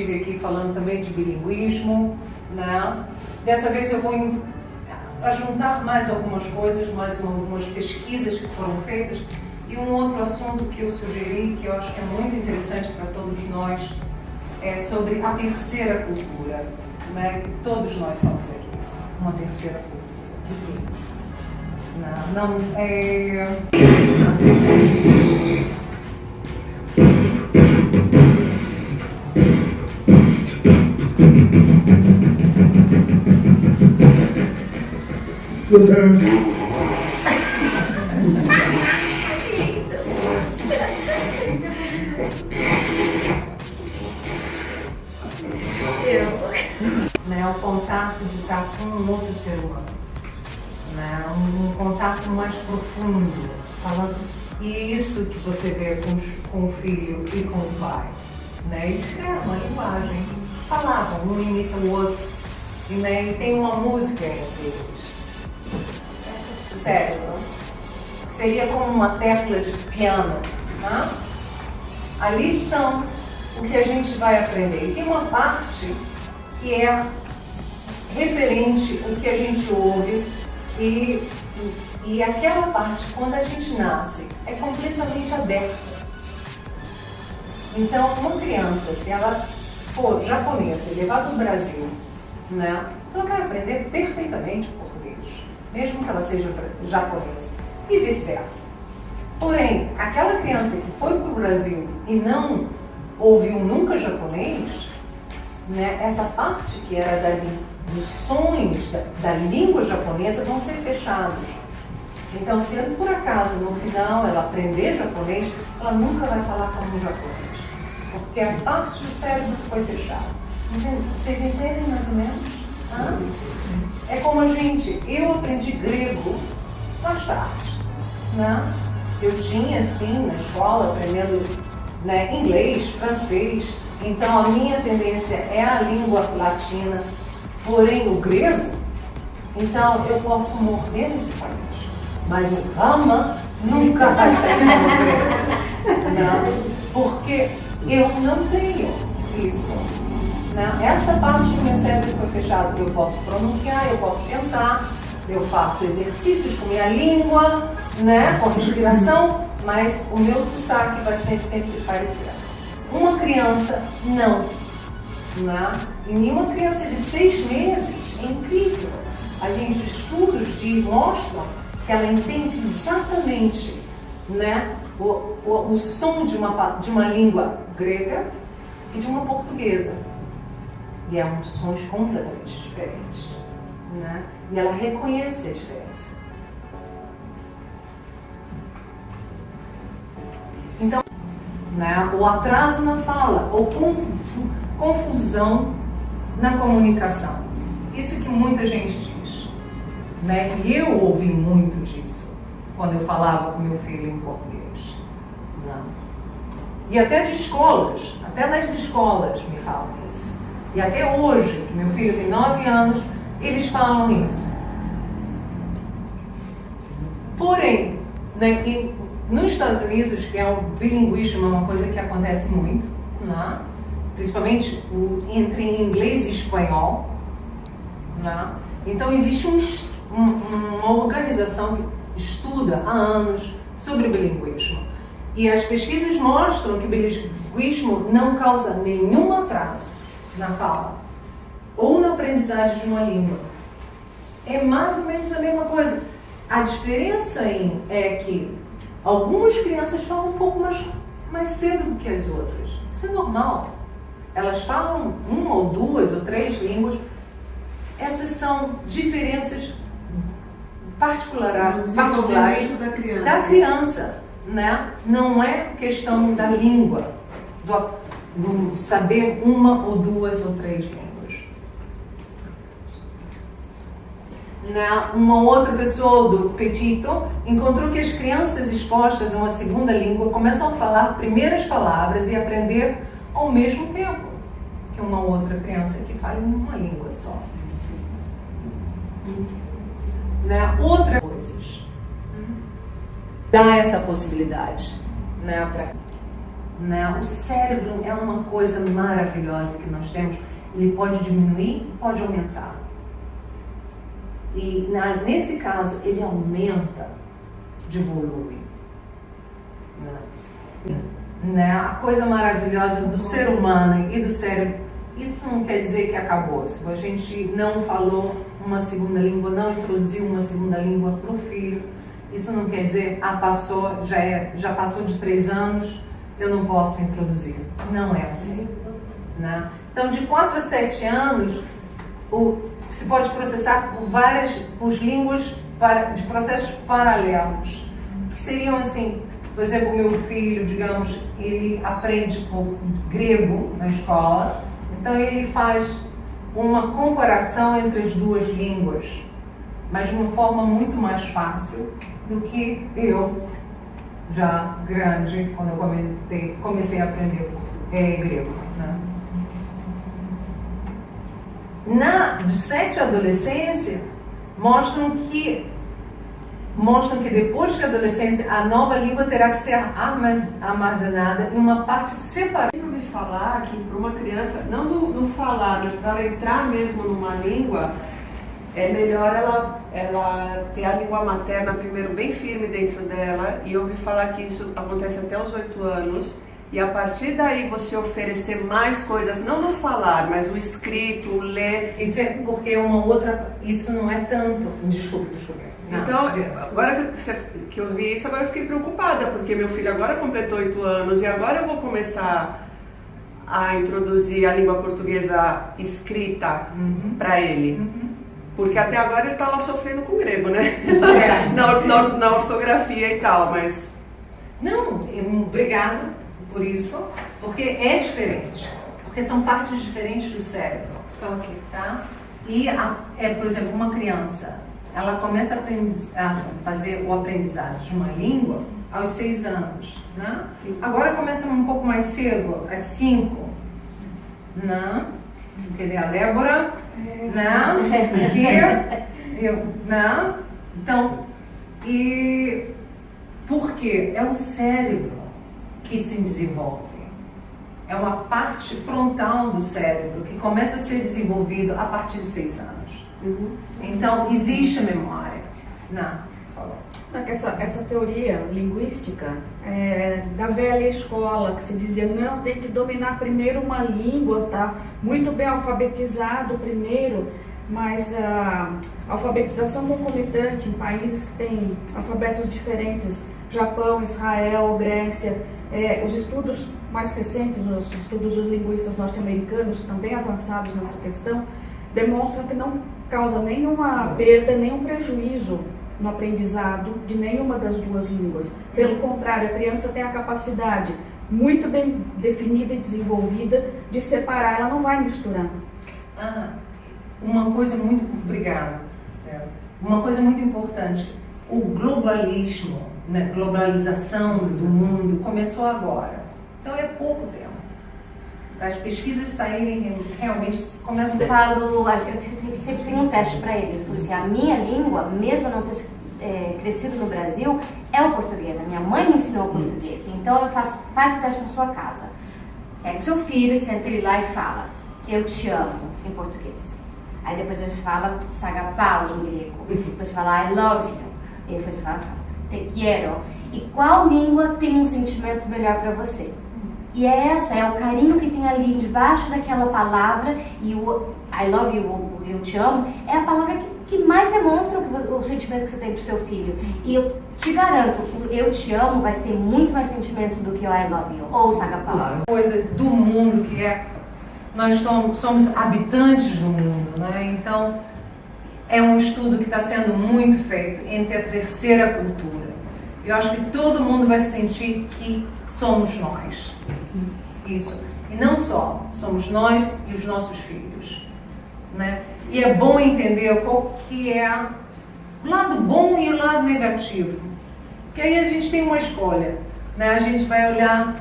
estive aqui falando também de bilinguismo, né? Dessa vez eu vou juntar mais algumas coisas, mais algumas pesquisas que foram feitas e um outro assunto que eu sugeri, que eu acho que é muito interessante para todos nós, é sobre a terceira cultura, né? Que todos nós somos aqui, uma terceira cultura. O que é isso? Não é... O contato de estar com um outro ser humano, né? Um contato mais profundo, falando, e isso que você vê com o filho e com o pai, né? Eles criaram uma linguagem, falavam, um imita o outro, né? E tem uma música entre eles. O cérebro seria como uma tecla de piano, né? Ali são o que a gente vai aprender. E tem uma parte que é referente ao que a gente ouve e aquela parte, quando a gente nasce, é completamente aberta. Então, uma criança, se ela for japonesa e levar para o Brasil, né, ela vai aprender perfeitamente o português, mesmo que ela seja japonesa, e vice-versa. Porém, aquela criança que foi para o Brasil e não ouviu nunca japonês, né, essa parte que era dos sons da língua japonesa vão ser fechados. Então, se por acaso no final ela aprender japonês, ela nunca vai falar como japonês, porque a parte do cérebro foi fechada. Vocês entendem mais ou menos? Ah? É como eu aprendi grego mais tarde, né? Eu tinha, assim, na escola, aprendendo, né, inglês, francês, então a minha tendência é a língua latina, porém o grego, então eu posso morrer nesse país, mas o Rama nunca vai ser como o grego, não, porque eu não tenho isso. Não, essa parte do meu cérebro foi fechada, eu posso pronunciar, eu posso tentar, eu faço exercícios com minha língua, né, com respiração, mas o meu sotaque vai ser sempre parecido. Uma criança, não. E nenhuma criança de 6 meses, é incrível. A gente, estudos mostram que ela entende exatamente, né, o som de uma língua grega e de uma portuguesa. E são sons completamente diferentes, né? E ela reconhece a diferença. Então, né, o atraso na fala, ou confusão na comunicação. Isso que muita gente diz, né? E eu ouvi muito disso quando eu falava com meu filho em português. Não. E até de escolas, até nas escolas me falam isso. E até hoje, que meu filho tem 9 anos, eles falam isso. Porém, né, nos Estados Unidos, que é o bilinguismo, é uma coisa que acontece muito, né? Principalmente entre inglês e espanhol, né? Então existe uma organização que estuda há anos sobre bilinguismo. E as pesquisas mostram que o bilinguismo não causa nenhum atraso na fala ou na aprendizagem de uma língua. É mais ou menos a mesma coisa. A diferença é que algumas crianças falam um pouco mais cedo do que as outras. Isso é normal. Elas falam 1 ou 2 ou 3 línguas. Essas são diferenças particulares da criança, né? Não é questão da língua, do saber 1 ou 2 ou 3 línguas. Uma outra pessoa do Petito encontrou que as crianças expostas a uma segunda língua começam a falar primeiras palavras e aprender ao mesmo tempo que uma outra criança que fala em uma língua só. Outras coisas dá essa possibilidade, né? O cérebro é uma coisa maravilhosa que nós temos. Ele pode diminuir, pode aumentar. E nesse caso, ele aumenta de volume. Né? A coisa maravilhosa do ser humano e do cérebro, isso não quer dizer que acabou. Se a gente não falou uma segunda língua, não introduziu uma segunda língua para o filho, isso não quer dizer, passou, já passou de 3 anos, eu não posso introduzir. Não é assim. Né? Então, de 4 a 7 anos, se pode processar por línguas de processos paralelos, que seriam assim, por exemplo, meu filho, digamos, ele aprende por grego na escola, então ele faz uma comparação entre as 2 línguas, mas de uma forma muito mais fácil do que eu, já grande, quando eu comecei a aprender grego. Né? De 7 à adolescência, mostram que depois da adolescência, a nova língua terá que ser armazenada em uma parte separada. Eu ouvi falar que para uma criança, não no falar, mas para ela entrar mesmo numa língua, é melhor ela ter a língua materna primeiro bem firme dentro dela, e eu ouvi falar que isso acontece até os 8 anos, e a partir daí você oferecer mais coisas, não no falar, mas o escrito, o ler. Isso é porque isso não é tanto. Desculpe. Então, agora que eu vi isso, agora eu fiquei preocupada, porque meu filho agora completou 8 anos, e agora eu vou começar a introduzir a língua portuguesa escrita para ele. Porque até agora ele está lá sofrendo com o grego, né? na ortografia e tal, mas... Não, obrigado por isso, porque é diferente. Porque são partes diferentes do cérebro. Ok. Tá? E, por exemplo, uma criança, ela começa a fazer o aprendizado de uma língua aos 6 anos. Né? Agora começa um pouco mais cedo, às 5. Né? Porque ele é a Débora. Não, não. Então, e por quê? É o cérebro que se desenvolve. É uma parte frontal do cérebro que começa a ser desenvolvido a partir de 6 anos. Então, existe memória. Essa teoria linguística da velha escola, que se dizia, não, tem que dominar primeiro uma língua, tá muito bem alfabetizado primeiro, mas a alfabetização concomitante em países que têm alfabetos diferentes, Japão, Israel, Grécia, os estudos mais recentes, os estudos dos linguistas norte-americanos, também avançados nessa questão, demonstram que não causa nenhuma perda, nenhum prejuízo no aprendizado de nenhuma das 2 línguas. Pelo contrário, a criança tem a capacidade muito bem definida e desenvolvida de separar, ela não vai misturar. Uma coisa muito... Obrigada. Uma coisa muito importante, o globalismo, né, globalização do mundo começou agora. Então é pouco tempo. Para as pesquisas saírem realmente começam a... Eu sempre tenho um teste para eles. Eu falo assim, a minha língua, mesmo não ter crescido no Brasil, é o português. A minha mãe me ensinou o português. Então faz o teste na sua casa. Pega o seu filho, senta ele lá e fala, eu te amo, em português. Aí depois ele fala sagapau em grego. Depois você fala I love you. E depois você fala te quiero. E qual língua tem um sentimento melhor para você? E é o carinho que tem ali debaixo daquela palavra, e o I love you, o eu te amo, é a palavra que mais demonstra o sentimento que você tem pro seu filho. E eu te garanto, o eu te amo vai ter muito mais sentimento do que o I love you, ou o sagapau. Coisa do mundo que nós somos habitantes do mundo, né? Então, é um estudo que está sendo muito feito entre a terceira cultura. Eu acho que todo mundo vai sentir que somos nós. Isso. E não só, somos nós e os nossos filhos. Né? E é bom entender qual que é o lado bom e o lado negativo. Porque aí a gente tem uma escolha. Né? A gente vai olhar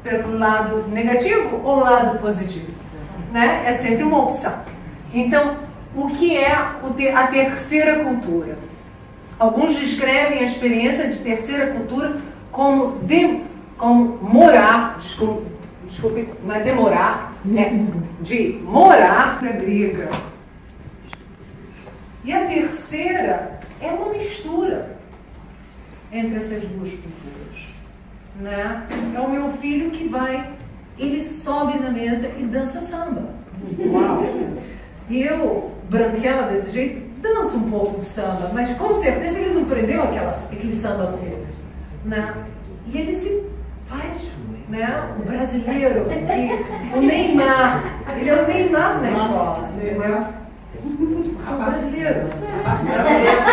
pelo lado negativo ou lado positivo. Né? É sempre uma opção. Então, o que é a terceira cultura? Alguns descrevem a experiência de terceira cultura como como morar, desculpe, não é demorar, é de morar na briga. E a terceira é uma mistura entre essas duas culturas, né? É o meu filho que ele sobe na mesa e dança samba. Uau! Eu, branquela desse jeito, danço um pouco de samba, mas com certeza ele não prendeu aquele samba dele, né? E ele se faz, né? O brasileiro, o Neymar, ele é o Neymar na escola, entendeu? O brasileiro.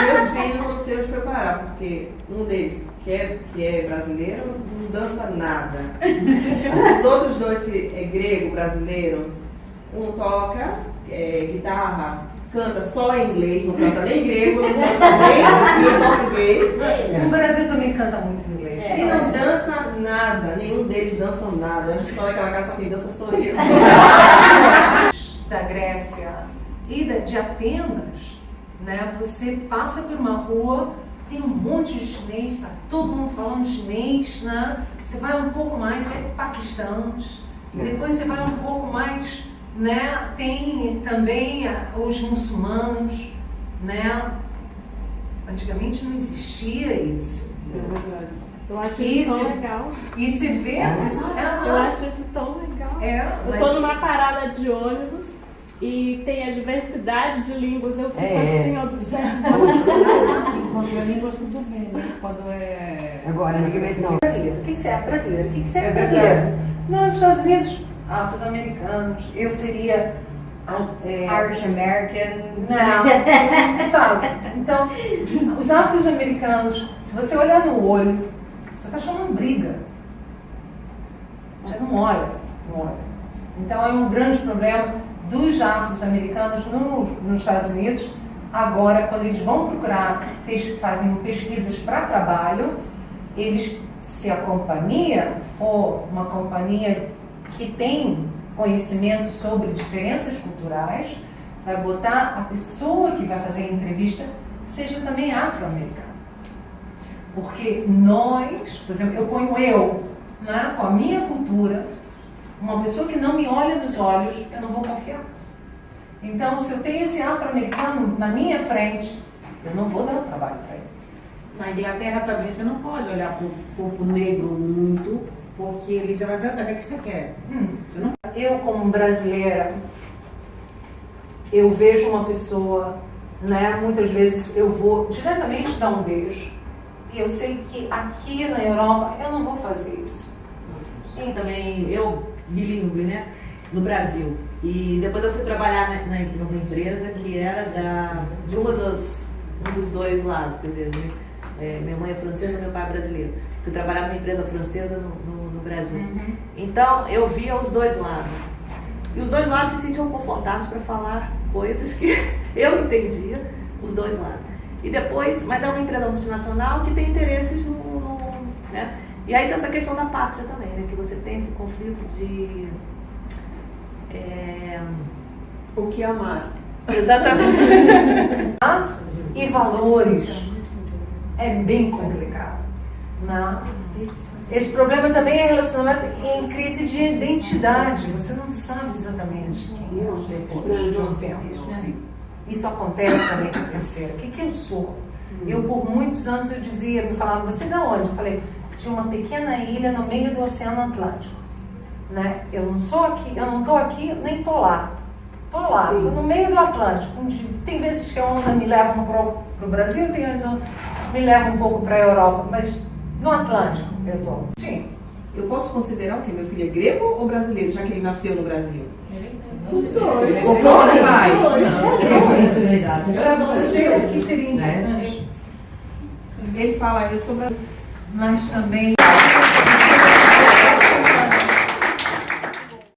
Meus filhos não sei onde foi parar, porque um deles, que é brasileiro, não dança nada. Os outros dois, que é grego, brasileiro, um toca guitarra, canta só em inglês, não canta nem grego, não canta nem português. O Brasil também canta muito em inglês. E não dança nada, nenhum deles dança nada. A gente fala aquela casa, só quem dança sou eu. Da Grécia e de Atenas, né? Você passa por uma rua, tem um monte de chinês, tá todo mundo falando chinês, né? Você vai um pouco mais, é paquistãos, depois você vai um pouco mais, né? Tem também os muçulmanos, né? Antigamente não existia isso. Eu acho isso tão legal. E você vê isso. Eu acho isso tão legal. Eu tô numa parada de ônibus e tem a diversidade de línguas, eu fico assim, observando. Quando é línguas, tudo bem, né? Quando é... Agora, antigamente não. Brasileiro. O que você é brasileiro? O que você é brasileiro? Não, nos Estados Unidos, afro-americanos. Eu seria... Irish American. Não, sabe? Então, os afro-americanos, se você olhar no olho, você está chamando briga. Você não olha, não olha. Então, é um grande problema dos afro-americanos nos Estados Unidos. Agora, quando eles vão procurar, fazem pesquisas para trabalho, se a companhia for uma companhia que tem conhecimento sobre diferenças culturais, vai botar a pessoa que vai fazer a entrevista seja também afro-americana. Porque nós, por exemplo, eu ponho né, com a minha cultura, uma pessoa que não me olha nos olhos, eu não vou confiar. Então, se eu tenho esse afro-americano na minha frente, eu não vou dar um trabalho para ele. Na Inglaterra também você não pode olhar para o corpo negro muito, porque ele já vai perguntar o que você quer. Você não... Eu, como brasileira, eu vejo uma pessoa, né, muitas vezes eu vou diretamente dar um beijo. E eu sei que aqui na Europa eu não vou fazer isso. E também, eu bilíngue, né, no Brasil. E depois eu fui trabalhar numa empresa que era de um dos dois lados, quer dizer, minha mãe é francesa, meu pai é brasileiro. Fui trabalhar numa empresa francesa no Brasil. Uhum. Então, eu via os dois lados. E os dois lados se sentiam confortáveis para falar coisas que eu entendia, os dois lados. E depois, mas é uma empresa multinacional que tem interesses né? E aí tem essa questão da pátria também, né? Que você tem esse conflito de... O que amar. Exatamente. E valores. É bem complicado. Não? Esse problema também é relacionado em crise de identidade. Você não sabe exatamente quem é depois de um tempo. Isso acontece também com a terceira. O que eu sou? Eu, por muitos anos, me falavam, você de onde? Eu falei, de uma pequena ilha no meio do Oceano Atlântico. Né? Eu não estou aqui, nem estou lá. Estou lá, estou no meio do Atlântico. Tem vezes que a onda me leva para o Brasil, tem vezes que me leva um pouco para a Europa, mas no Atlântico eu estou. Sim. Eu posso considerar o quê? Meu filho é grego ou brasileiro, já que ele nasceu no Brasil? Os dois. O pai. Para você, o que seria importante? Ele fala, eu sou brasileiro. Mas também